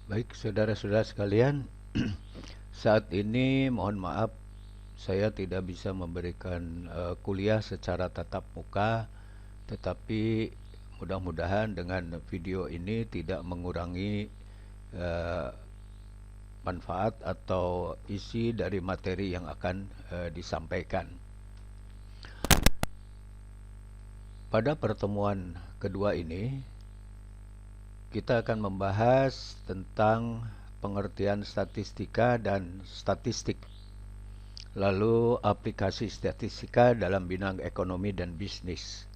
Baik, saudara-saudara sekalian, saat ini mohon maaf saya tidak bisa memberikan kuliah secara tatap muka, tetapi mudah-mudahan dengan video ini tidak mengurangi eh, manfaat atau isi dari materi yang akan disampaikan. Pada pertemuan kedua ini, kita akan membahas tentang pengertian statistika dan statistik, lalu aplikasi statistika dalam bidang ekonomi dan bisnis.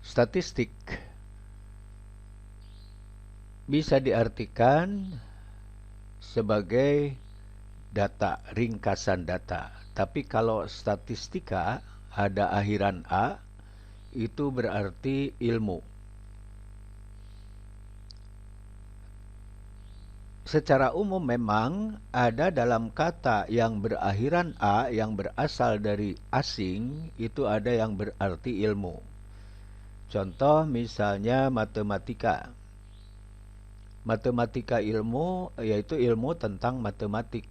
Statistik bisa diartikan sebagai data, ringkasan data. Tapi kalau statistika ada akhiran A, itu berarti ilmu. Secara umum memang ada dalam kata yang berakhiran A yang berasal dari asing, itu ada yang berarti ilmu. Contoh misalnya matematika. Matematika ilmu yaitu ilmu tentang matematik.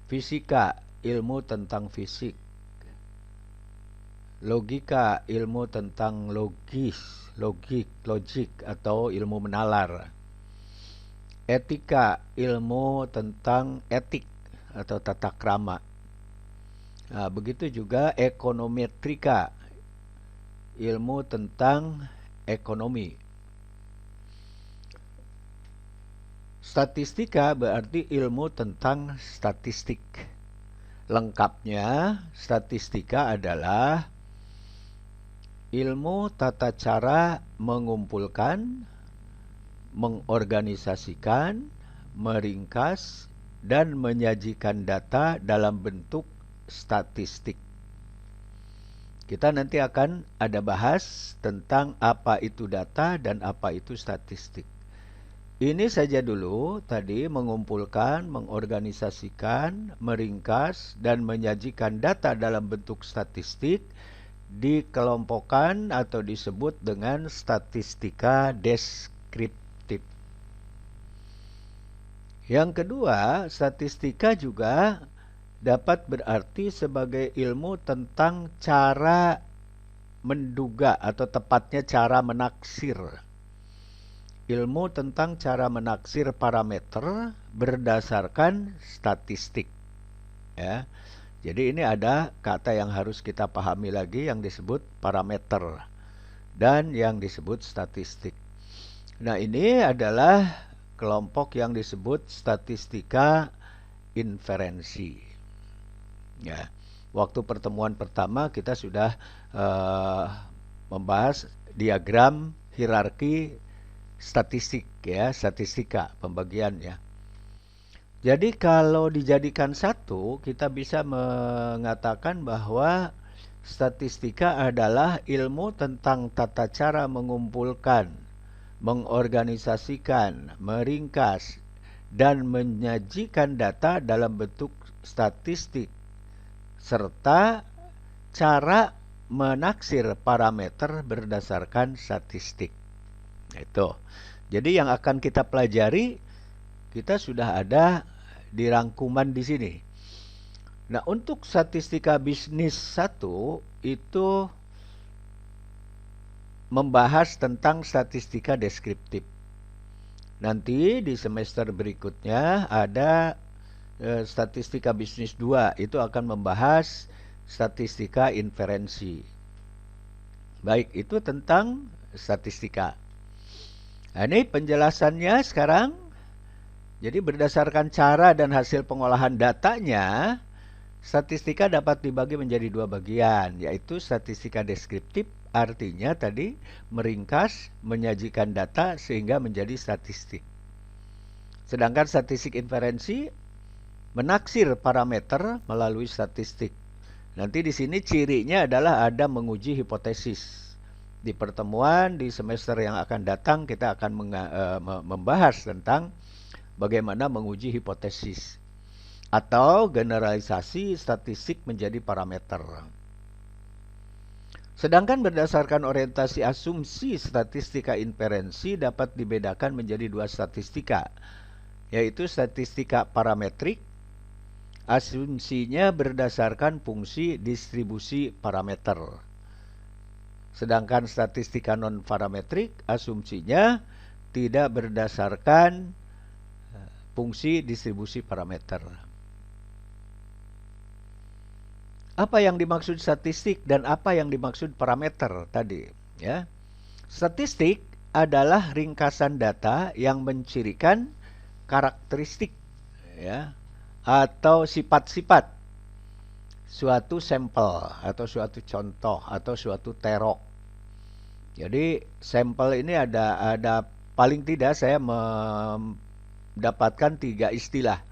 Fisika ilmu tentang fisik. Logika ilmu tentang logik atau ilmu menalar. Etika ilmu tentang etik atau tata krama. Nah, begitu juga ekonometrika ilmu tentang ekonomi. Statistika berarti ilmu tentang statistik. Lengkapnya, statistika adalah ilmu tata cara mengumpulkan, mengorganisasikan, meringkas, dan menyajikan data dalam bentuk statistik. Kita nanti akan ada bahas tentang apa itu data dan apa itu statistik. Ini saja dulu tadi, mengumpulkan, mengorganisasikan, meringkas, dan menyajikan data dalam bentuk statistik dikelompokkan atau disebut dengan statistika deskriptif. Yang kedua, statistika juga dapat berarti sebagai ilmu tentang cara menduga atau tepatnya cara menaksir. Ilmu tentang cara menaksir parameter berdasarkan statistik. Ya. Jadi ini ada kata yang harus kita pahami lagi yang disebut parameter dan yang disebut statistik. Nah, ini adalah kelompok yang disebut statistika inferensi. Ya. Waktu pertemuan pertama kita sudah membahas diagram hierarki statistik, ya, statistika pembagiannya. Jadi kalau dijadikan satu, kita bisa mengatakan bahwa statistika adalah ilmu tentang tata cara mengumpulkan, mengorganisasikan, meringkas, dan menyajikan data dalam bentuk statistik, serta cara menaksir parameter berdasarkan statistik. Itu. Jadi yang akan kita pelajari, kita sudah ada di rangkuman di sini. Nah, untuk statistika bisnis 1 itu membahas tentang statistika deskriptif. Nanti di semester berikutnya ada statistika bisnis 2, itu akan membahas statistika inferensi. Baik, itu tentang statistika. Nah, ini penjelasannya sekarang. Jadi berdasarkan cara dan hasil pengolahan datanya, statistika dapat dibagi menjadi dua bagian, yaitu statistika deskriptif, artinya tadi meringkas, menyajikan data sehingga menjadi statistik. Sedangkan statistik inferensi menaksir parameter melalui statistik. Nanti di sini cirinya adalah ada menguji hipotesis. Di pertemuan di semester yang akan datang kita akan membahas tentang bagaimana menguji hipotesis atau generalisasi statistik menjadi parameter. Sedangkan berdasarkan orientasi asumsi, statistika inferensi dapat dibedakan menjadi dua statistika, yaitu statistika parametrik, asumsinya berdasarkan fungsi distribusi parameter. Sedangkan statistika non-parametrik, asumsinya tidak berdasarkan fungsi distribusi parameter. Apa yang dimaksud statistik dan apa yang dimaksud parameter tadi, ya? Statistik adalah ringkasan data yang mencirikan karakteristik, ya, atau sifat-sifat suatu sampel atau suatu contoh atau suatu terok. Jadi sampel ini ada paling tidak saya mendapatkan 3 istilah.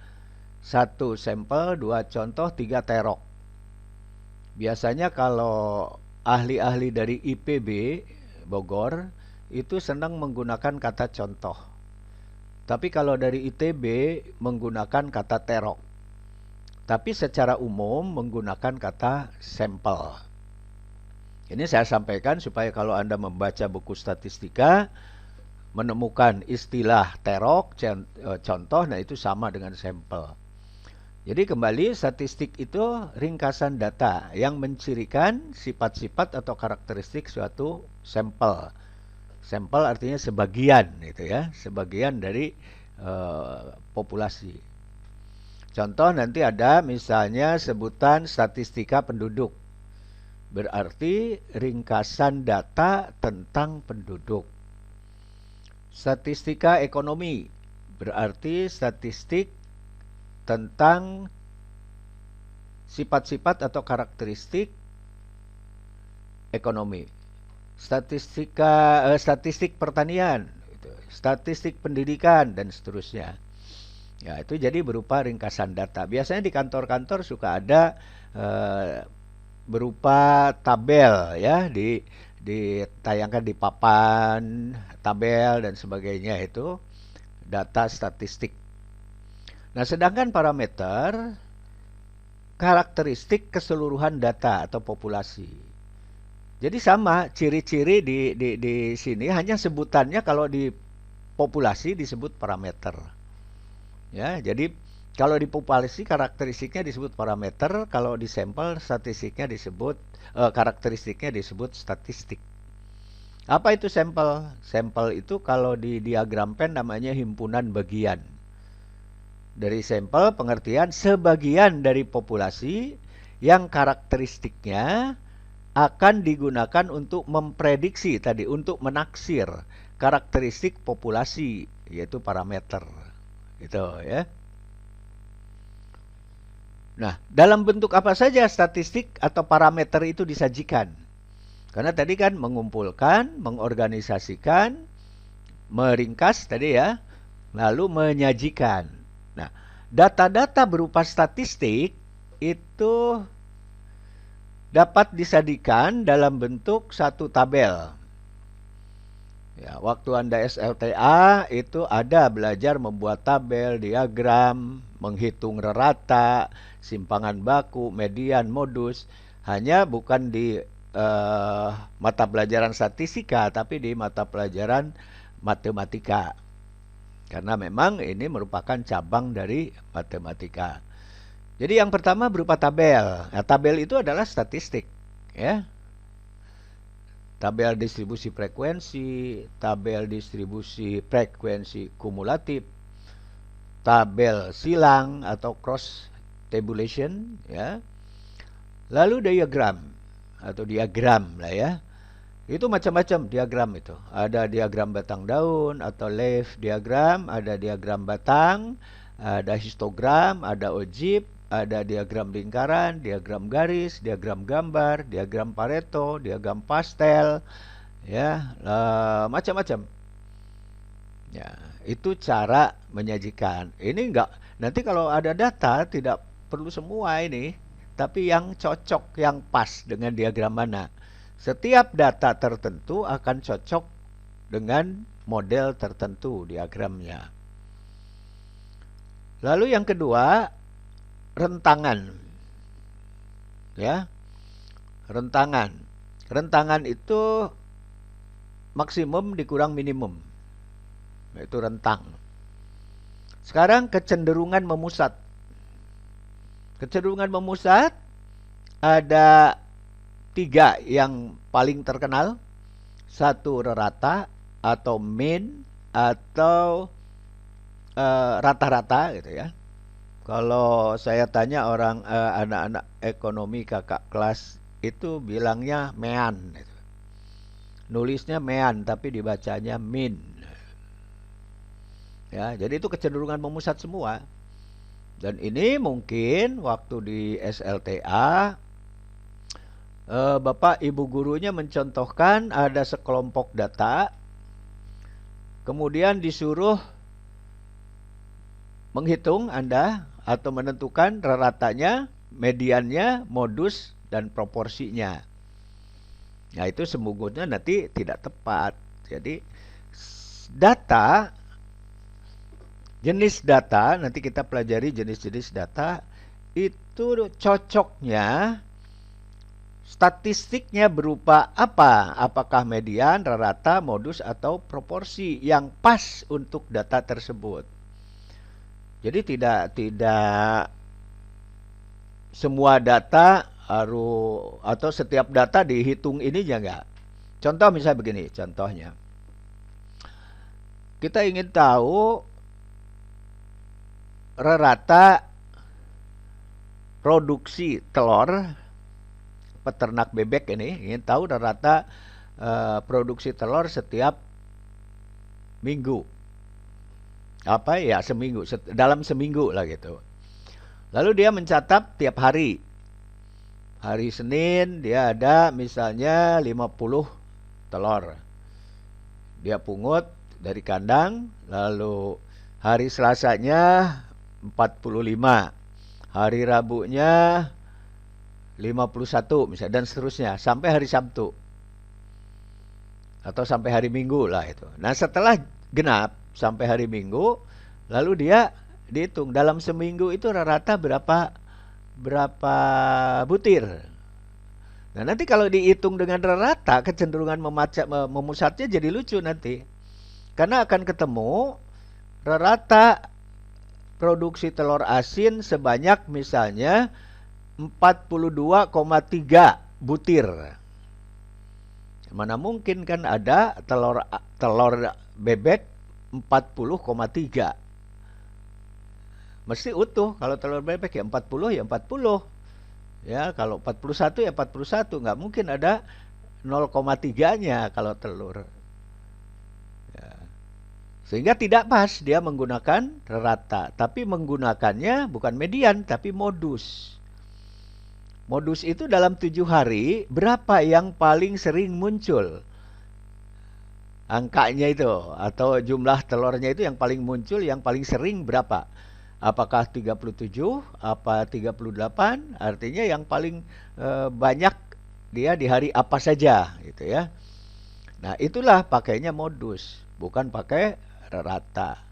1 sampel, 2 contoh, 3 terok. Biasanya kalau ahli-ahli dari IPB Bogor itu senang menggunakan kata contoh. Tapi kalau dari ITB menggunakan kata terok. Tapi secara umum menggunakan kata sampel. Ini saya sampaikan supaya kalau Anda membaca buku statistika menemukan istilah terok, contoh, nah itu sama dengan sampel. Jadi kembali, statistik itu ringkasan data yang mencirikan sifat-sifat atau karakteristik suatu sampel. Sampel artinya sebagian, gitu ya, sebagian dari populasi. Contoh nanti ada misalnya sebutan statistika penduduk. Berarti ringkasan data tentang penduduk. Statistika ekonomi berarti statistik tentang sifat-sifat atau karakteristik ekonomi. Statistik pertanian, statistik pendidikan, dan seterusnya. Ya, itu jadi berupa ringkasan data. Biasanya di kantor-kantor suka ada berupa tabel, ya, ditayangkan di papan, tabel dan sebagainya, itu data statistik. Nah, sedangkan parameter karakteristik keseluruhan data atau populasi. Jadi sama, ciri-ciri di sini hanya sebutannya kalau di populasi disebut parameter. Ya, jadi kalau di populasi karakteristiknya disebut parameter, kalau di sampel statistiknya disebut karakteristiknya disebut statistik. Apa itu sampel? Sampel itu kalau di diagram pen namanya himpunan bagian. Dari sampel pengertian sebagian dari populasi yang karakteristiknya akan digunakan untuk memprediksi tadi, untuk menaksir karakteristik populasi, yaitu parameter. Gitu ya. Nah, dalam bentuk apa saja statistik atau parameter itu disajikan? Karena tadi kan mengumpulkan, mengorganisasikan, meringkas tadi ya, lalu menyajikan. Nah, data-data berupa statistik itu dapat disajikan dalam bentuk satu tabel. Ya, waktu Anda SLTA itu ada belajar membuat tabel, diagram, menghitung rata, simpangan baku, median, modus. Hanya bukan di mata pelajaran statistika, tapi di mata pelajaran matematika. Karena memang ini merupakan cabang dari matematika. Jadi yang pertama berupa tabel. Nah, tabel itu adalah statistik, ya. Tabel distribusi frekuensi, tabel distribusi frekuensi kumulatif, tabel silang atau cross tabulation, ya. Lalu diagram atau diagram lah ya. Itu macam-macam diagram itu. Ada diagram batang daun atau leaf diagram, ada diagram batang, ada histogram, ada ojib, ada diagram lingkaran, diagram garis, diagram gambar, diagram Pareto, diagram pastel, ya, macam-macam. Ya, itu cara menyajikan. Ini enggak, nanti kalau ada data tidak perlu semua ini, tapi yang cocok, yang pas dengan diagram mana. Setiap data tertentu akan cocok dengan model tertentu diagramnya. Lalu yang kedua, rentangan. Ya. Rentangan. Rentangan itu maksimum dikurang minimum, yaitu rentang. Sekarang kecenderungan memusat. Kecenderungan memusat ada 3 yang paling terkenal. Satu rata atau mean atau rata-rata gitu ya. Kalau saya tanya orang anak-anak ekonomi kakak kelas itu bilangnya mean gitu. Nulisnya mean tapi dibacanya mean. Ya, jadi itu kecenderungan memusat semua. Dan ini mungkin waktu di SLTA Bapak Ibu gurunya mencontohkan ada sekelompok data, kemudian disuruh menghitung Anda atau menentukan raratanya, mediannya, modus, dan proporsinya. Nah, itu sesungguhnya nanti tidak tepat. Jadi data, jenis data, nanti kita pelajari jenis-jenis data, itu cocoknya statistiknya berupa apa? Apakah median, rata, modus, atau proporsi yang pas untuk data tersebut. Jadi tidak semua data harus atau setiap data dihitung ini ya enggak. Contoh misalnya begini, contohnya. Kita ingin tahu rata produksi telur peternak bebek ini, ingin tahu rata produksi telur setiap minggu. Apa ya, seminggu, dalam seminggu lah gitu. Lalu dia mencatat tiap hari. Hari Senin dia ada misalnya 50 telur. Dia pungut dari kandang, lalu hari Selasanya 45. Hari Rabunya 51 misalnya dan seterusnya sampai hari Sabtu. Atau sampai hari Minggu lah itu. Nah, setelah genap sampai hari Minggu, lalu dia dihitung dalam seminggu itu rata-rata berapa butir. Nah, nanti kalau dihitung dengan rata, kecenderungan memusatnya jadi lucu nanti. Karena akan ketemu rata produksi telur asin sebanyak misalnya 42,3 butir. Mana mungkin kan ada telur bebek 40,3. Mesti utuh. Kalau telur bebek ya 40 ya 40. Ya, kalau 41 ya 41. Nggak mungkin ada 0,3-nya kalau telur. Ya. Sehingga tidak pas dia menggunakan rata. Tapi menggunakannya bukan median, tapi modus. Modus itu dalam 7 hari, berapa yang paling sering muncul? Angkanya itu, atau jumlah telurnya itu yang paling muncul, yang paling sering berapa? Apakah 37, apa 38? Artinya yang paling banyak dia di hari apa saja, gitu ya. Nah, itulah pakainya modus, bukan pakai rata.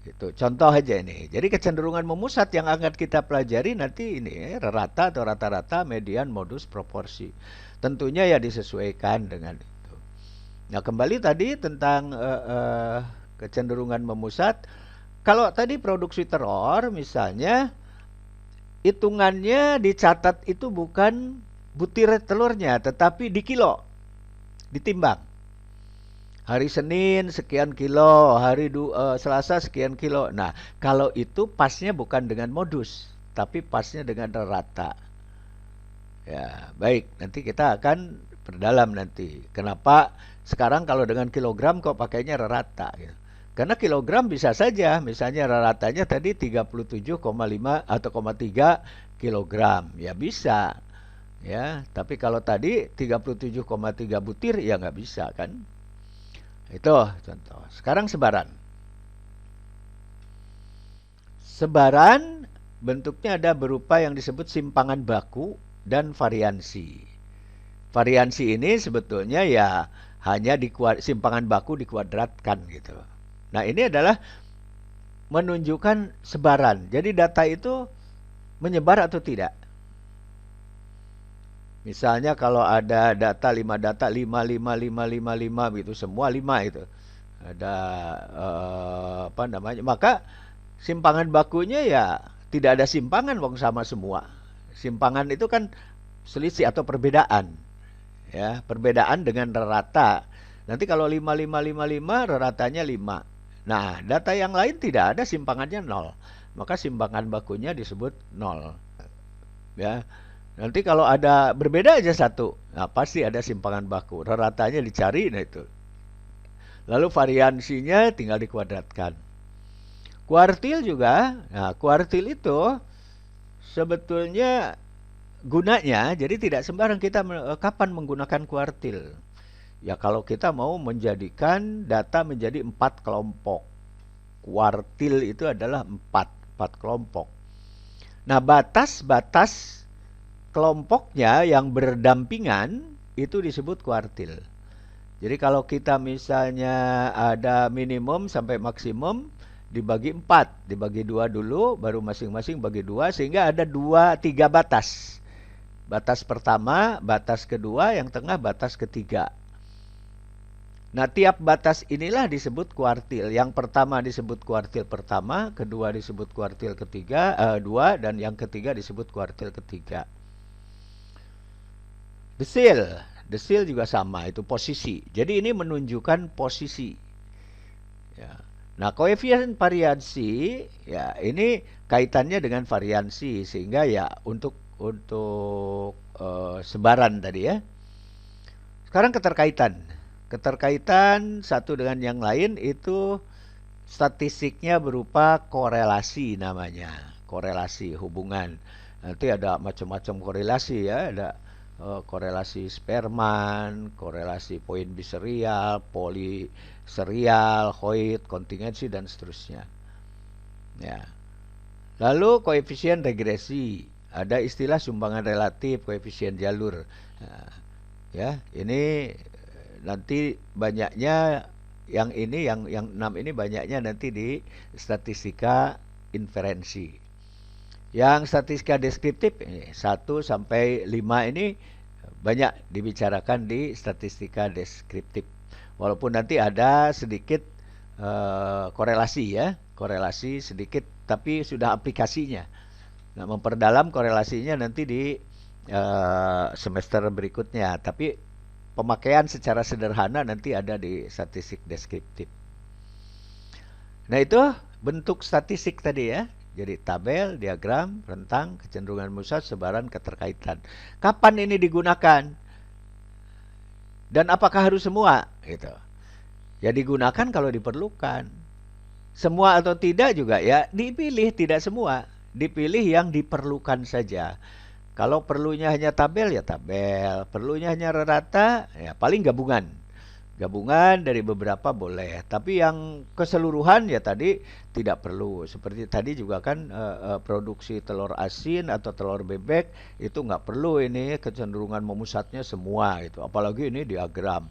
Itu contoh aja ini. Jadi kecenderungan memusat yang akan kita pelajari nanti ini rata atau rata-rata, median, modus, proporsi. Tentunya ya disesuaikan dengan itu. Nah, kembali tadi tentang kecenderungan memusat. Kalau tadi produksi telur misalnya hitungannya dicatat itu bukan butir telurnya, tetapi di kilo, ditimbang. Hari Senin sekian kilo, hari Selasa sekian kilo. Nah, kalau itu pasnya bukan dengan modus, tapi pasnya dengan rata. Ya, baik. Nanti kita akan perdalam nanti. Kenapa sekarang kalau dengan kilogram kok pakainya rata? Gitu. Karena kilogram bisa saja, misalnya ratanya tadi 37,5 atau 3 kilogram. Ya bisa. Ya, tapi kalau tadi 37,3 butir ya nggak bisa kan? Itu contoh. Sekarang sebaran. Sebaran bentuknya ada berupa yang disebut simpangan baku dan variansi. Variansi ini sebetulnya ya hanya simpangan baku dikuadratkan gitu. Nah, ini adalah menunjukkan sebaran. Jadi data itu menyebar atau tidak. Misalnya kalau ada data 5 5 gitu, semua 5 itu. Ada apa namanya? Maka simpangan bakunya ya tidak ada simpangan wong sama semua. Simpangan itu kan selisih atau perbedaan, ya, perbedaan dengan rata. Nanti kalau 5 5 5 5 raratanya 5. Nah, data yang lain tidak ada simpangannya 0. Maka simpangan bakunya disebut 0. Ya. Nanti kalau ada berbeda aja satu, nah pasti ada simpangan baku. Raratanya dicari, nah itu. Lalu variansinya tinggal dikuadratkan. Kuartil juga, nah kuartil itu sebetulnya gunanya, jadi tidak sembarang kita kapan menggunakan kuartil. Ya kalau kita mau menjadikan data menjadi 4 kelompok. Kuartil itu adalah 4 kelompok. Nah, batas-batas kelompoknya yang berdampingan itu disebut kuartil. Jadi kalau kita misalnya ada minimum sampai maksimum dibagi 4, dibagi 2 dulu, baru masing-masing bagi 2 sehingga ada 3 batas. Batas pertama, batas kedua, yang tengah batas ketiga. Nah, tiap batas inilah disebut kuartil. Yang pertama disebut kuartil pertama, kedua disebut kuartil ketiga, 2, dan yang ketiga disebut kuartil ketiga. Desil. Desil juga sama, itu posisi. Jadi ini menunjukkan posisi. Ya. Nah, koefisien variansi, ya ini kaitannya dengan variansi, sehingga ya untuk sebaran tadi ya. Sekarang keterkaitan. Keterkaitan satu dengan yang lain itu statistiknya berupa korelasi namanya. Korelasi, hubungan. Nanti ada macam-macam korelasi ya. Ada korelasi Spearman, korelasi poin biserial, poliserial, Hoyt, kontingensi, dan seterusnya. Ya. Lalu koefisien regresi. Ada istilah sumbangan relatif, koefisien jalur. Nah, ya, ini nanti banyaknya yang ini, yang 6 ini banyaknya nanti di statistika inferensi. Yang statistika deskriptif 1 sampai 5 ini banyak dibicarakan di statistika deskriptif. Walaupun nanti ada sedikit korelasi ya, korelasi sedikit, tapi sudah aplikasinya. Nah, memperdalam korelasinya nanti di semester berikutnya. Tapi pemakaian secara sederhana nanti ada di statistik deskriptif. Nah, itu bentuk statistik tadi ya. Jadi tabel, diagram, rentang, kecenderungan pusat, sebaran, keterkaitan. Kapan ini digunakan? Dan apakah harus semua? Gitu. Ya digunakan kalau diperlukan. Semua atau tidak juga ya dipilih, tidak semua. Dipilih yang diperlukan saja. Kalau perlunya hanya tabel, ya tabel. Perlunya hanya rata, ya paling gabungan. Gabungan dari beberapa boleh. Tapi yang keseluruhan ya tadi tidak perlu. Seperti tadi juga kan produksi telur asin atau telur bebek itu nggak perlu ini kecenderungan memusatnya semua itu. Apalagi ini diagram.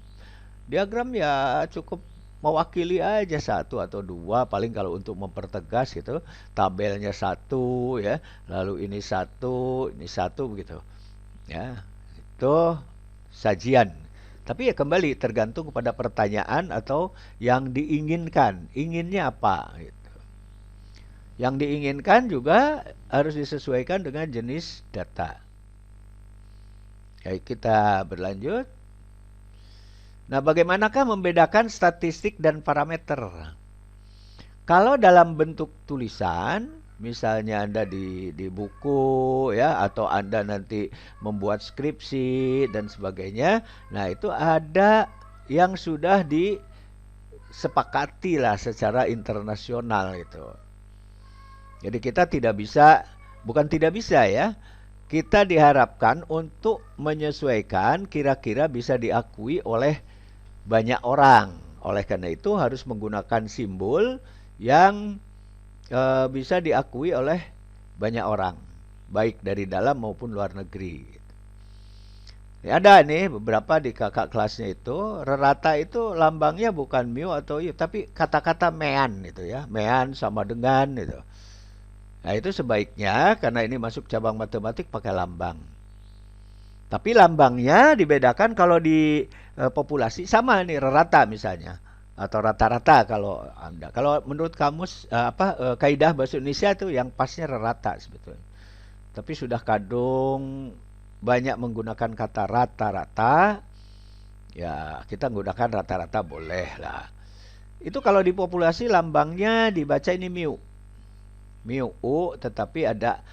Diagram ya cukup mewakili aja 1 atau 2, paling kalau untuk mempertegas gitu, tabelnya 1 ya, lalu ini 1 begitu. Ya, itu sajian. Tapi ya kembali tergantung kepada pertanyaan atau yang diinginkan. Inginnya apa gitu. Yang diinginkan juga harus disesuaikan dengan jenis data. Baik, kita berlanjut. Nah, bagaimanakah membedakan statistik dan parameter? Kalau dalam bentuk tulisan, misalnya Anda di buku ya, atau Anda nanti membuat skripsi dan sebagainya, nah itu ada yang sudah disepakati lah secara internasional itu. Jadi kita tidak bisa, bukan tidak bisa ya, kita diharapkan untuk menyesuaikan kira-kira bisa diakui oleh banyak orang. Oleh karena itu harus menggunakan simbol yang bisa diakui oleh banyak orang, baik dari dalam maupun luar negeri. Ya, ada nih beberapa di kakak kelasnya itu, rata itu lambangnya bukan mu atau yu, tapi kata-kata mean itu ya, mean sama dengan itu. Nah, itu sebaiknya karena ini masuk cabang matematik pakai lambang. Tapi lambangnya dibedakan kalau di populasi sama nih rata misalnya atau rata-rata kalau Anda. Kalau menurut kamus kaidah bahasa Indonesia itu yang pasnya rata sebetulnya. Tapi sudah kadung banyak menggunakan kata rata-rata, ya kita menggunakan rata-rata boleh lah. Itu kalau di populasi lambangnya dibaca ini mu. Mu U tetapi ada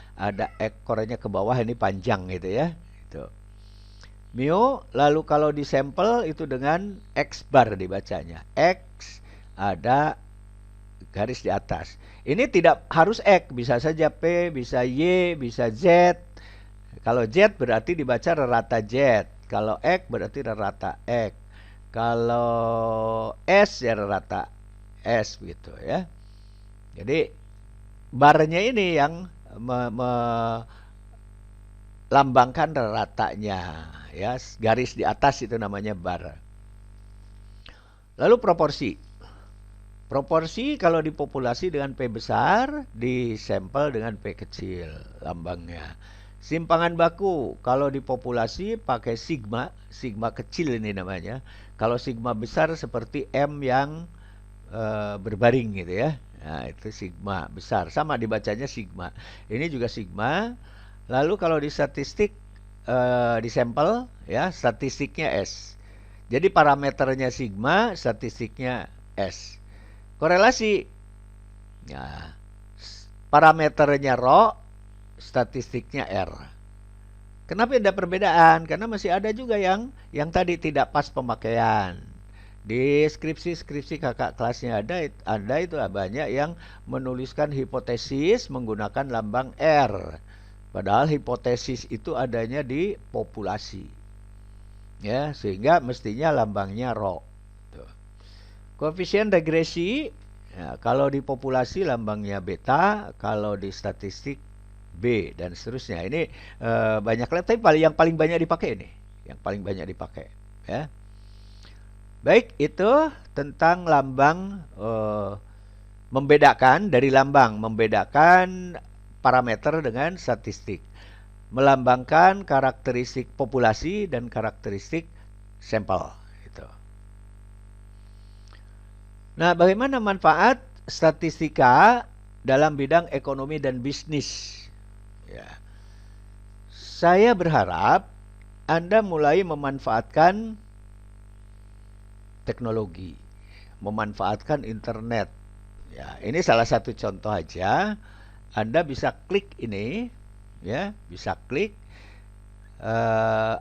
ekornya ke bawah ini panjang gitu ya. Itu. Mu lalu kalau di sampel itu dengan X bar dibacanya. X ada garis di atas. Ini tidak harus X, bisa saja P, bisa Y, bisa Z. Kalau Z berarti dibaca rata Z. Kalau X berarti rata X. Kalau S ya rata S gitu ya. Jadi barnya ini yang melambangkan ratanya ya, garis di atas itu namanya bar. Lalu proporsi. Proporsi kalau di populasi dengan P besar, di sampel dengan P kecil lambangnya. Simpangan baku kalau di populasi pakai sigma, sigma kecil ini namanya. Kalau sigma besar seperti M yang berbaring gitu ya. Nah, itu sigma besar, sama dibacanya sigma. Ini juga sigma. Lalu kalau di statistik di sampel ya, statistiknya S. Jadi parameternya sigma, statistiknya S. Korelasi. Ya, parameternya rho, statistiknya R. Kenapa ada perbedaan? Karena masih ada juga yang tadi tidak pas pemakaian. Di skripsi kakak kelasnya ada itu banyak yang menuliskan hipotesis menggunakan lambang R. Padahal hipotesis itu adanya di populasi. Ya, sehingga mestinya lambangnya rho. Koefisien regresi, ya, kalau di populasi lambangnya beta, kalau di statistik B dan seterusnya. Ini banyak lab, tapi yang paling banyak dipakai ini, yang paling banyak dipakai. Ya. Baik, itu tentang lambang, membedakan dari lambang, membedakan parameter dengan statistik, melambangkan karakteristik populasi dan karakteristik sampel. Nah, bagaimana manfaat statistika dalam bidang ekonomi dan bisnis? Ya. Saya berharap Anda mulai memanfaatkan teknologi, memanfaatkan internet. Ya, ini salah satu contoh aja. Anda bisa klik ini, ya, bisa klik.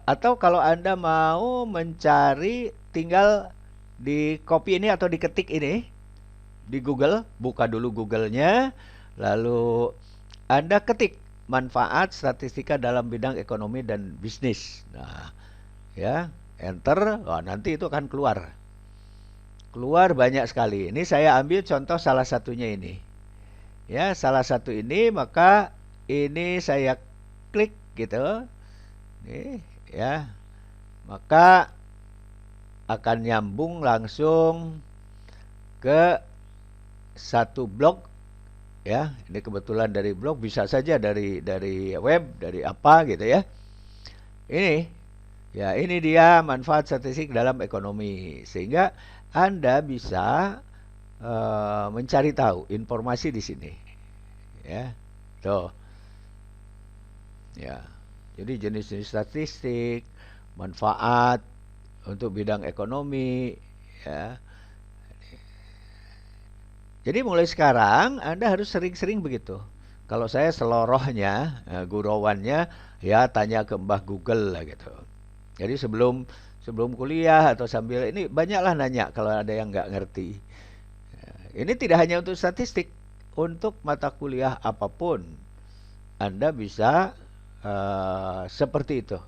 Atau kalau Anda mau mencari, tinggal di copy ini atau diketik ini di Google, buka dulu Google-nya, lalu Anda ketik manfaat statistika dalam bidang ekonomi dan bisnis. Nah, ya, enter, wah, nanti itu akan keluar. Keluar banyak sekali. Ini saya ambil contoh salah satunya ini. Ya, salah satu ini, maka ini saya klik gitu. Nih, ya. Maka akan nyambung langsung ke satu blog ya. Ini kebetulan dari blog, bisa saja dari web, dari apa gitu ya. Ini ya, ini dia manfaat statistik dalam ekonomi, sehingga Anda bisa mencari tahu informasi di sini ya. Tuh. Ya. Jadi jenis-jenis statistik, manfaat untuk bidang ekonomi ya. Jadi mulai sekarang Anda harus sering-sering begitu. Kalau saya selorohnya, gurauannya ya tanya ke Mbah Google lah gitu. Jadi sebelum kuliah atau sambil ini banyaklah nanya kalau ada yang nggak ngerti. Ini tidak hanya untuk statistik, untuk mata kuliah apapun Anda bisa seperti itu.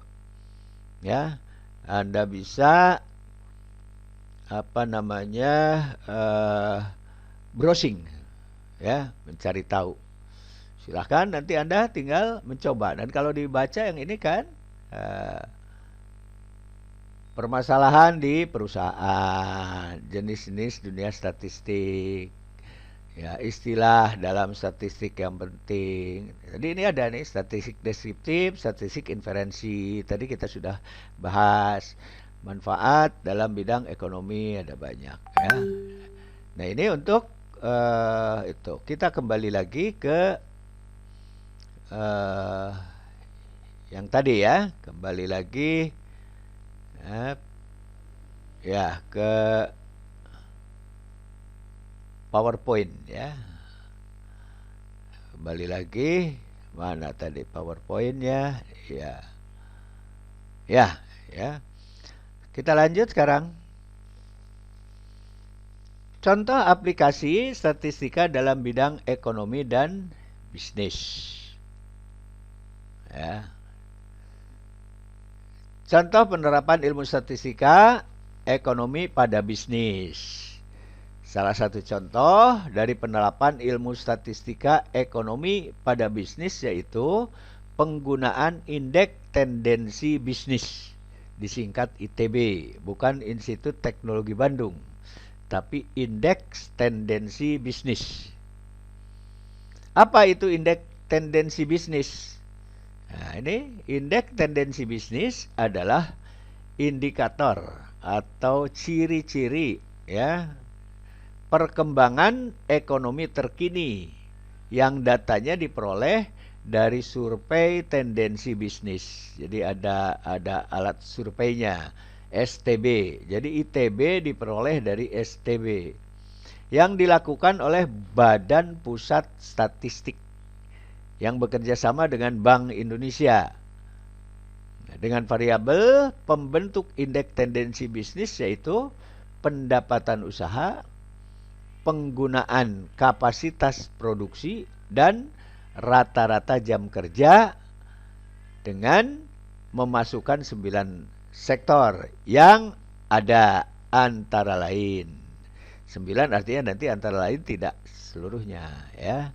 Ya. Anda bisa browsing ya, mencari tahu. Silahkan nanti Anda tinggal mencoba. Dan kalau dibaca yang ini kan permasalahan di perusahaan, jenis-jenis dunia statistik Ya, istilah dalam statistik yang penting. Jadi ini ada nih statistik deskriptif, statistik inferensi. Tadi kita sudah bahas manfaat dalam bidang ekonomi ada banyak ya. Nah, ini untuk itu. Kita kembali lagi ke eh, yang tadi ya. Kembali lagi eh, ya ke PowerPoint ya. Kembali lagi, mana tadi PowerPoint-nya? Ya. Ya, ya. Kita lanjut sekarang. Contoh aplikasi statistika dalam bidang ekonomi dan bisnis. Ya. Contoh penerapan ilmu statistika ekonomi pada bisnis. Salah satu contoh dari penerapan ilmu statistika ekonomi pada bisnis yaitu penggunaan indeks tendensi bisnis, disingkat ITB, bukan Institut Teknologi Bandung, tapi indeks tendensi bisnis. Apa itu indeks tendensi bisnis? Nah, ini indeks tendensi bisnis adalah indikator atau ciri-ciri ya perkembangan ekonomi terkini yang datanya diperoleh dari survei tendensi bisnis. Jadi ada alat surveinya, STB. Jadi ITB diperoleh dari STB yang dilakukan oleh Badan Pusat Statistik yang bekerja sama dengan Bank Indonesia. Dengan variabel pembentuk indeks tendensi bisnis yaitu pendapatan usaha, penggunaan kapasitas produksi, dan rata-rata jam kerja dengan memasukkan 9 sektor yang ada antara lain. 9 artinya nanti antara lain tidak seluruhnya ya.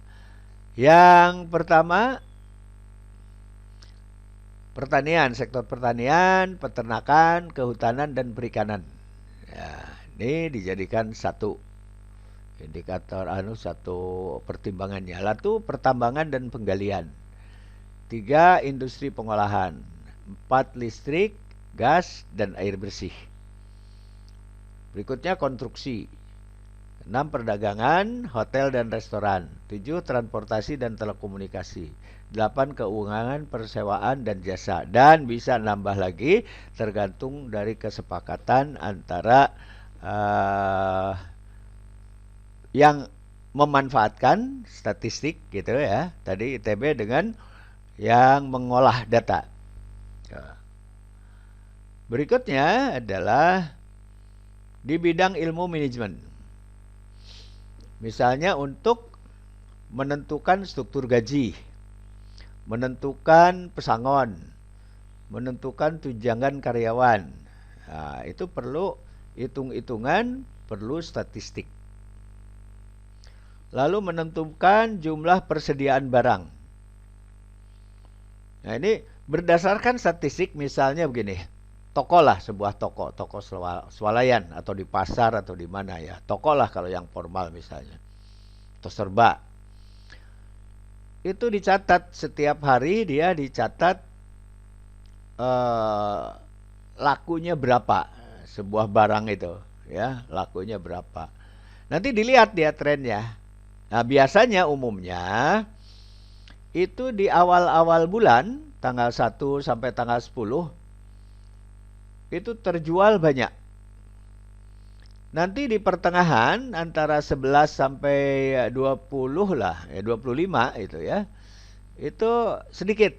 Yang pertama pertanian, sektor pertanian, peternakan, kehutanan, dan perikanan. Ya, ini dijadikan satu indikator satu pertimbangannya. Lalu pertambangan dan penggalian. 3 industri pengolahan. 4 listrik, gas, dan air bersih. Berikutnya konstruksi. 6 perdagangan, hotel dan restoran. 7 transportasi dan telekomunikasi. 8 keuangan, persewaan, dan jasa. Dan bisa nambah lagi tergantung dari kesepakatan antara yang memanfaatkan statistik gitu ya. Tadi ITB dengan yang mengolah data. Berikutnya adalah di bidang ilmu manajemen. Misalnya untuk menentukan struktur gaji, menentukan pesangon, menentukan tunjangan karyawan. Nah, itu perlu hitung-hitungan, perlu statistik. Lalu menentukan jumlah persediaan barang. Nah, ini berdasarkan statistik misalnya begini. Toko lah, sebuah toko swalayan atau di pasar atau di mana ya. Toko lah kalau yang formal misalnya. Atau serba. Itu dicatat setiap hari, dia dicatat lakunya berapa sebuah barang itu ya, lakunya berapa. Nanti dilihat dia trennya. Nah, biasanya umumnya itu di awal-awal bulan, tanggal 1 sampai tanggal 10, itu terjual banyak. Nanti di pertengahan antara 11 sampai 20 lah, 25 itu ya, itu sedikit.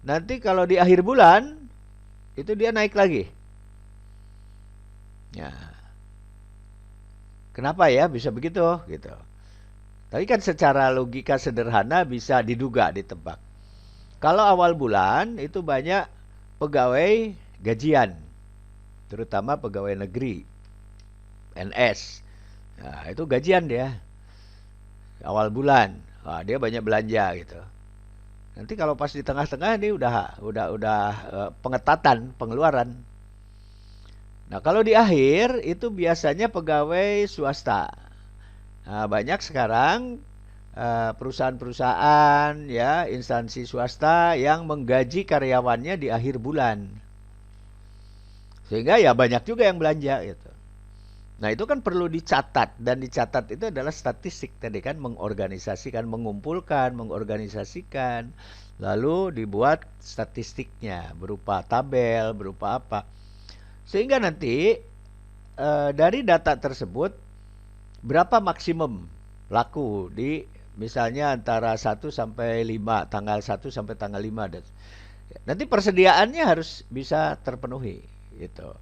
Nanti kalau di akhir bulan, itu dia naik lagi. Ya. Kenapa ya bisa begitu gitu. Tapi kan secara logika sederhana bisa diduga, ditebak. Kalau awal bulan itu banyak pegawai gajian, terutama pegawai negeri, PNS. Nah, itu gajian dia. Awal bulan, wah, dia banyak belanja gitu. Nanti kalau pas di tengah-tengah ini udah pengetatan pengeluaran. Nah, kalau di akhir itu biasanya pegawai swasta. Nah, banyak sekarang perusahaan-perusahaan ya, instansi swasta yang menggaji karyawannya di akhir bulan. Sehingga ya banyak juga yang belanja gitu. Nah, itu kan perlu dicatat, dan dicatat itu adalah statistik tadi kan, mengorganisasikan, mengumpulkan, mengorganisasikan, lalu dibuat statistiknya berupa tabel, berupa apa. Sehingga nanti dari data tersebut berapa maksimum laku di misalnya antara 1 sampai 5, tanggal 1 sampai tanggal 5. Nanti persediaannya harus bisa terpenuhi gitu.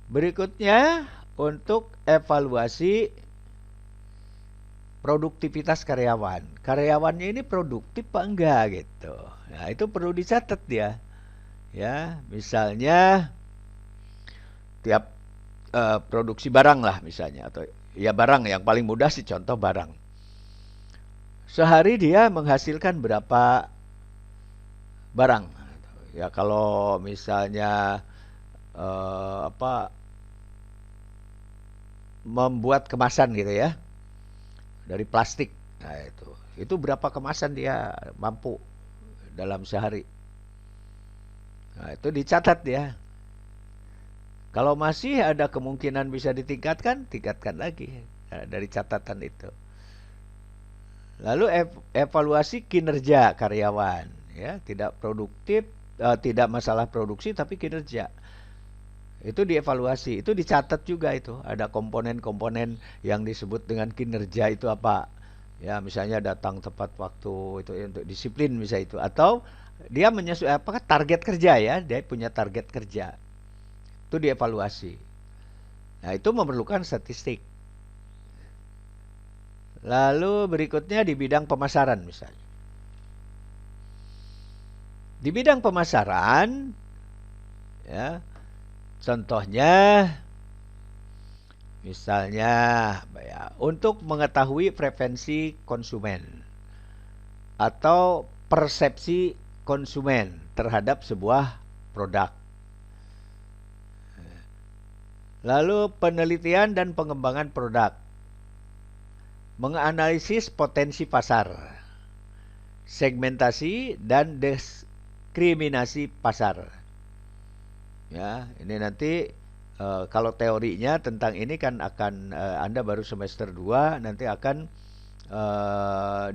Berikutnya untuk evaluasi produktivitas karyawan. Karyawannya ini produktif apa enggak gitu. Nah, itu perlu dicatat dia. Ya, misalnya tiap produksi barang lah misalnya, atau ya barang yang paling mudah sih, contoh barang. Sehari dia menghasilkan berapa barang. Ya kalau misalnya membuat kemasan gitu ya, dari plastik. Nah, itu berapa kemasan dia mampu dalam sehari. Nah, itu dicatat ya. Kalau masih ada kemungkinan bisa ditingkatkan, tingkatkan lagi dari catatan itu. Lalu evaluasi kinerja karyawan, ya, tidak produktif, tidak masalah produksi tapi kinerja. Itu dievaluasi, itu dicatat juga itu. Ada komponen-komponen yang disebut dengan kinerja itu apa? Ya, misalnya datang tepat waktu, itu untuk disiplin misalnya itu, atau dia menyesuaikan apakah target kerja ya, dia punya target kerja. Itu dievaluasi. Nah, itu memerlukan statistik. Lalu berikutnya di bidang pemasaran misalnya. Di bidang pemasaran, ya, contohnya misalnya ya, untuk mengetahui preferensi konsumen atau persepsi konsumen terhadap sebuah produk. Lalu penelitian dan pengembangan produk. Menganalisis potensi pasar. Segmentasi dan diskriminasi pasar. Ya, ini nanti kalau teorinya tentang ini kan akan Anda baru semester 2, nanti akan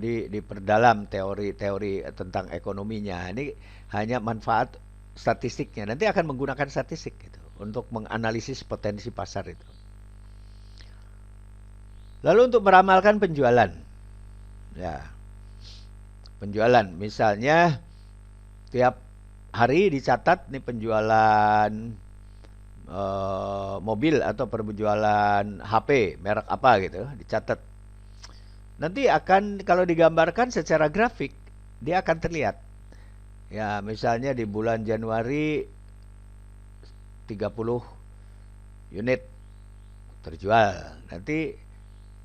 diperdalam teori-teori tentang ekonominya. Ini hanya manfaat statistiknya. Nanti akan menggunakan statistik gitu untuk menganalisis potensi pasar itu. Lalu untuk meramalkan penjualan. Ya. Penjualan misalnya tiap hari dicatat nih penjualan mobil atau penjualan HP merek apa gitu, dicatat. Nanti akan kalau digambarkan secara grafik dia akan terlihat. Ya, misalnya di bulan Januari 30 unit terjual. Nanti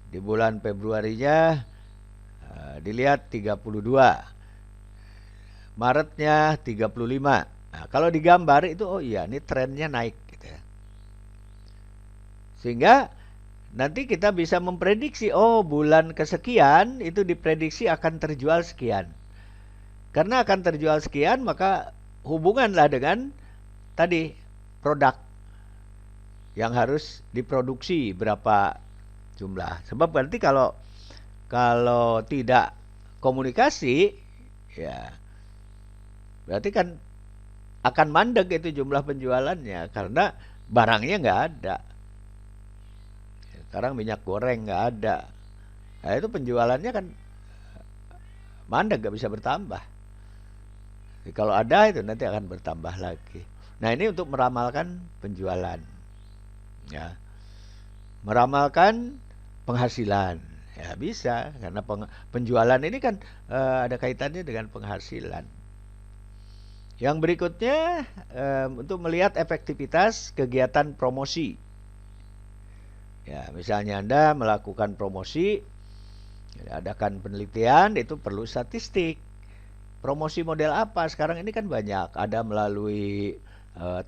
di bulan Februarinya dilihat 32. Maretnya 35. Nah, kalau digambar itu oh iya, ini trennya naik gitu ya. Sehingga nanti kita bisa memprediksi, oh bulan kesekian itu diprediksi akan terjual sekian. Karena akan terjual sekian, maka hubunganlah dengan tadi produk yang harus diproduksi berapa jumlah. Sebab berarti kalau tidak komunikasi, ya berarti kan akan mandek itu jumlah penjualannya karena barangnya nggak ada. Sekarang minyak goreng nggak ada. Nah, itu penjualannya kan mandek, nggak bisa bertambah. Jadi, kalau ada itu nanti akan bertambah lagi. Nah, ini untuk meramalkan penjualan. Ya. Meramalkan penghasilan. Ya bisa, karena penjualan ini kan ada kaitannya dengan penghasilan. Yang berikutnya untuk melihat efektivitas kegiatan promosi. Ya, misalnya Anda melakukan promosi, adakan penelitian, itu perlu statistik. Promosi model apa? Sekarang ini kan banyak, ada melalui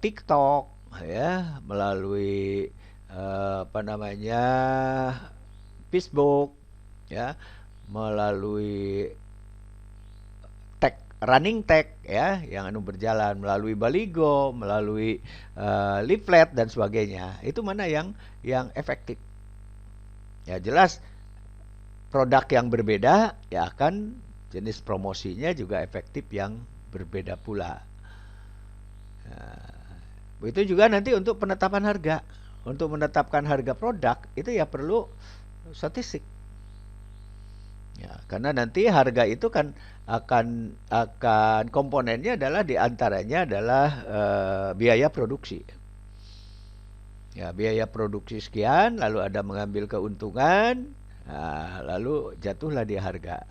TikTok, ya, melalui apa namanya, Facebook, ya, melalui running tag, ya, yang berjalan, melalui baligo, melalui leaflet dan sebagainya. Itu mana yang efektif? Ya jelas produk yang berbeda ya akan jenis promosinya juga efektif yang berbeda pula. Nah, begitu juga nanti untuk penetapan harga. Untuk menetapkan harga produk itu ya perlu statistik. Ya, karena nanti harga itu kan akan komponennya adalah diantaranya adalah biaya produksi. Ya, biaya produksi sekian, lalu ada mengambil keuntungan, nah, lalu jatuhlah di harga.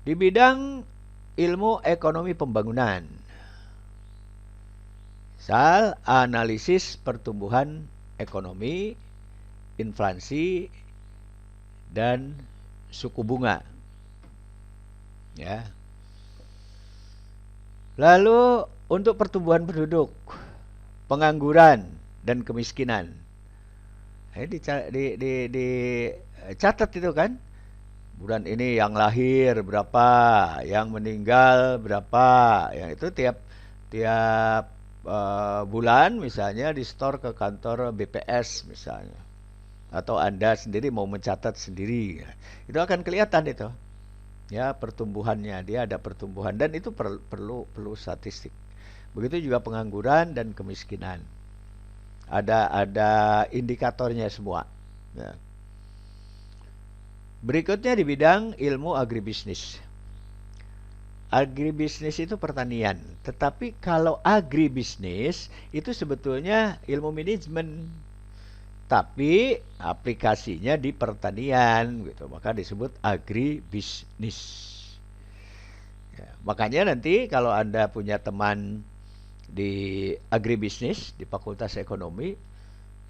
Di bidang ilmu ekonomi pembangunan, misal analisis pertumbuhan ekonomi, inflasi, dan suku bunga. Ya. Lalu untuk pertumbuhan penduduk, pengangguran, dan kemiskinan. Dicatat itu kan. Bulan ini yang lahir berapa, yang meninggal berapa. Yang itu tiap bulan misalnya di store ke kantor BPS misalnya. Atau Anda sendiri mau mencatat sendiri. Itu akan kelihatan itu. Ya, pertumbuhannya, dia ada pertumbuhan dan itu perlu statistik. Begitu juga pengangguran dan kemiskinan. Ada indikatornya semua. Ya. Berikutnya di bidang ilmu agribisnis. Agribisnis itu pertanian, tetapi kalau agribisnis itu sebetulnya ilmu manajemen, tapi aplikasinya di pertanian, gitu. Maka disebut agribisnis. Ya, makanya nanti kalau Anda punya teman di agribisnis di Fakultas Ekonomi,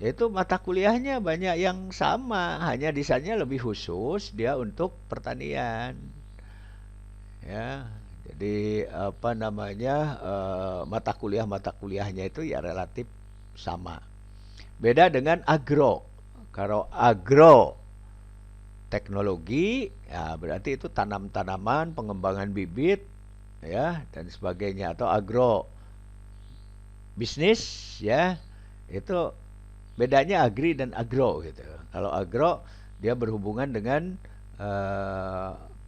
yaitu mata kuliahnya banyak yang sama, hanya desainnya lebih khusus dia untuk pertanian. Ya, jadi apa namanya mata kuliahnya itu ya relatif sama. Beda dengan agro. Kalau agro teknologi, ya berarti itu tanam-tanaman, pengembangan bibit, ya dan sebagainya. Atau agro bisnis, ya itu bedanya agri dan agro gitu. Kalau agro dia berhubungan dengan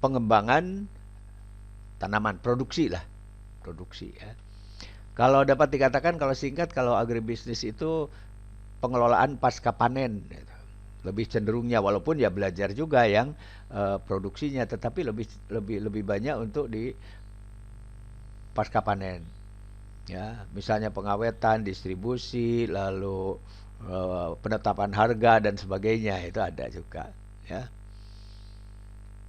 pengembangan tanaman, produksi lah, produksi ya. Kalau dapat dikatakan kalau singkat kalau agribisnis itu pengelolaan pasca panen, gitu. Lebih cenderungnya walaupun ya belajar juga yang produksinya, tetapi lebih banyak untuk di pasca panen. Ya, misalnya pengawetan, distribusi, lalu penetapan harga dan sebagainya itu ada juga ya.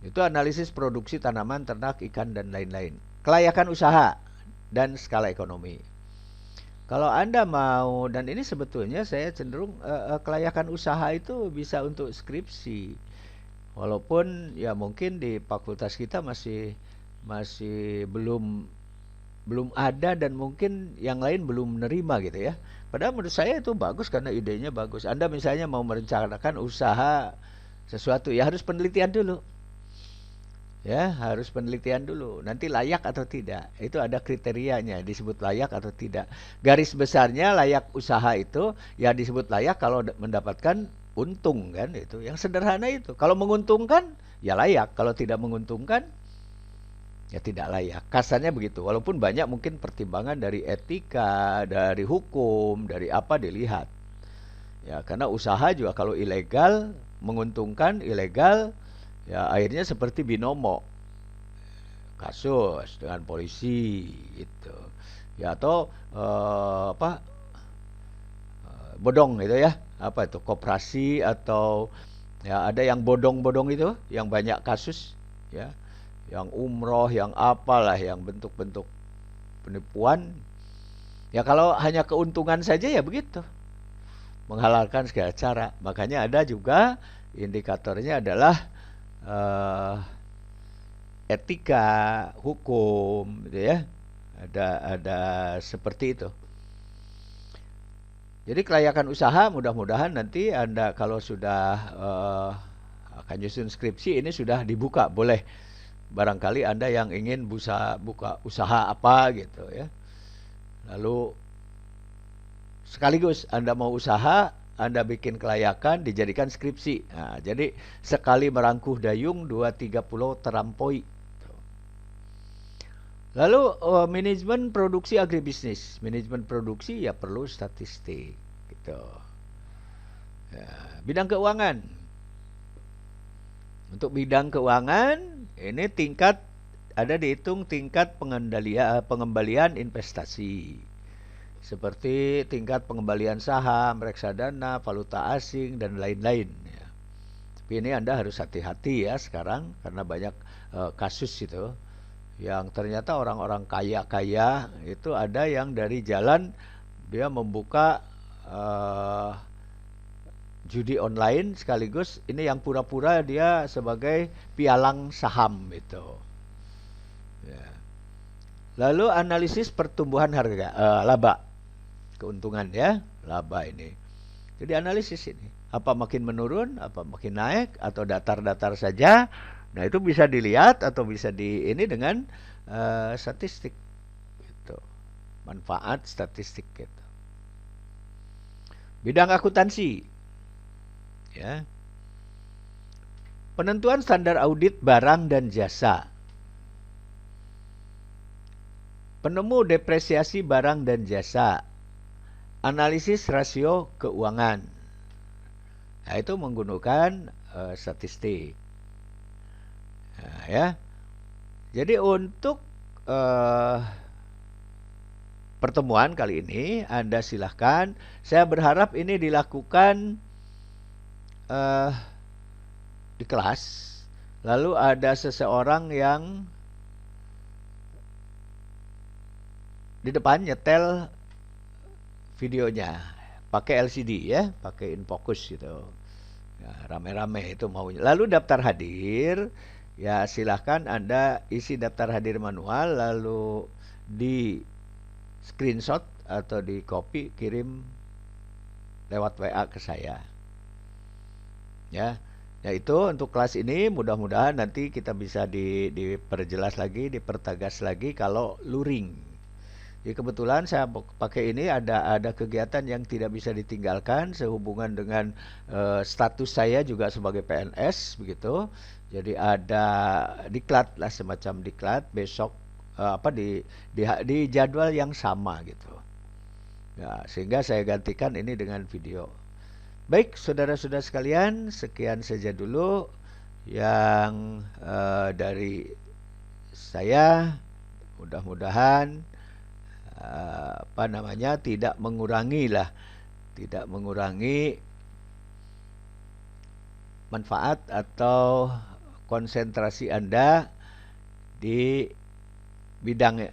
Itu analisis produksi tanaman, ternak, ikan dan lain-lain. Kelayakan usaha dan skala ekonomi. Kalau Anda mau, dan ini sebetulnya saya cenderung kelayakan usaha itu bisa untuk skripsi. Walaupun ya mungkin di fakultas kita masih belum ada dan mungkin yang lain belum menerima gitu ya. Padahal menurut saya itu bagus karena idenya bagus. Anda misalnya mau merencanakan usaha sesuatu ya harus penelitian dulu. Ya, harus penelitian dulu. Nanti layak atau tidak. Itu ada kriterianya, disebut layak atau tidak. Garis besarnya layak usaha itu ya disebut layak kalau mendapatkan untung kan itu. Yang sederhana itu. Kalau menguntungkan ya layak, kalau tidak menguntungkan ya tidak layak. Kasarnya begitu. Walaupun banyak mungkin pertimbangan dari etika, dari hukum, dari apa dilihat. Ya, karena usaha juga kalau ilegal menguntungkan, ilegal ya akhirnya seperti binomo, kasus dengan polisi gitu. Ya atau bodong gitu ya. Apa itu koperasi atau ya ada yang bodong-bodong itu yang banyak kasus ya. Yang umroh, yang apalah yang bentuk-bentuk penipuan. Ya kalau hanya keuntungan saja ya begitu. Menghalalkan segala cara. Makanya ada juga indikatornya adalah etika, hukum, gitu ya. Ada seperti itu. Jadi kelayakan usaha mudah-mudahan nanti Anda kalau sudah akan nyusun skripsi ini sudah dibuka, boleh. Barangkali Anda yang ingin buka usaha apa gitu ya. Lalu sekaligus Anda mau usaha, Anda bikin kelayakan, dijadikan skripsi. Nah, jadi sekali merangkuh dayung, 2-3 pulau terampaui. Lalu manajemen produksi agribisnis. Manajemen produksi ya perlu statistik gitu. Ya, bidang keuangan. Untuk bidang keuangan ini ada dihitung tingkat pengembalian investasi. Seperti tingkat pengembalian saham, reksadana, valuta asing dan lain-lain ya. Tapi ini Anda harus hati-hati ya sekarang karena banyak kasus itu. Yang ternyata orang-orang kaya-kaya itu ada yang dari jalan dia membuka judi online sekaligus ini yang pura-pura dia sebagai pialang saham itu. Ya. Lalu analisis pertumbuhan harga laba, keuntungan ya, laba ini. Jadi analisis ini, apa makin menurun, apa makin naik atau datar-datar saja. Nah, itu bisa dilihat atau bisa ini dengan statistik gitu. Manfaat statistik gitu. Bidang akuntansi. Ya. Penentuan standar audit barang dan jasa. Penemu depresiasi barang dan jasa. Analisis rasio keuangan. Nah, itu menggunakan statistik. Nah, ya. Jadi untuk pertemuan kali ini Anda silahkan. Saya berharap ini dilakukan di kelas. Lalu ada seseorang yang di depan nyetel videonya pakai LCD ya, pakai infocus gitu. Ya, rame-rame itu maunya. Lalu daftar hadir. Ya silahkan Anda isi daftar hadir manual lalu di screenshot atau di copy kirim lewat WA ke saya. Ya, itu untuk kelas ini mudah-mudahan nanti kita bisa diperjelas lagi, dipertegas lagi kalau luring. Jadi kebetulan saya pakai ini ada kegiatan yang tidak bisa ditinggalkan sehubungan dengan status saya juga sebagai PNS begitu. Jadi ada diklat lah, semacam diklat besok di jadwal yang sama gitu. Ya, sehingga saya gantikan ini dengan video. Baik, saudara-saudara sekalian, sekian saja dulu yang dari saya. Mudah-mudahan tidak mengurangi manfaat atau konsentrasi Anda di bidang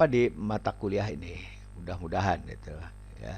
di mata kuliah ini. Mudah-mudahan itu ya.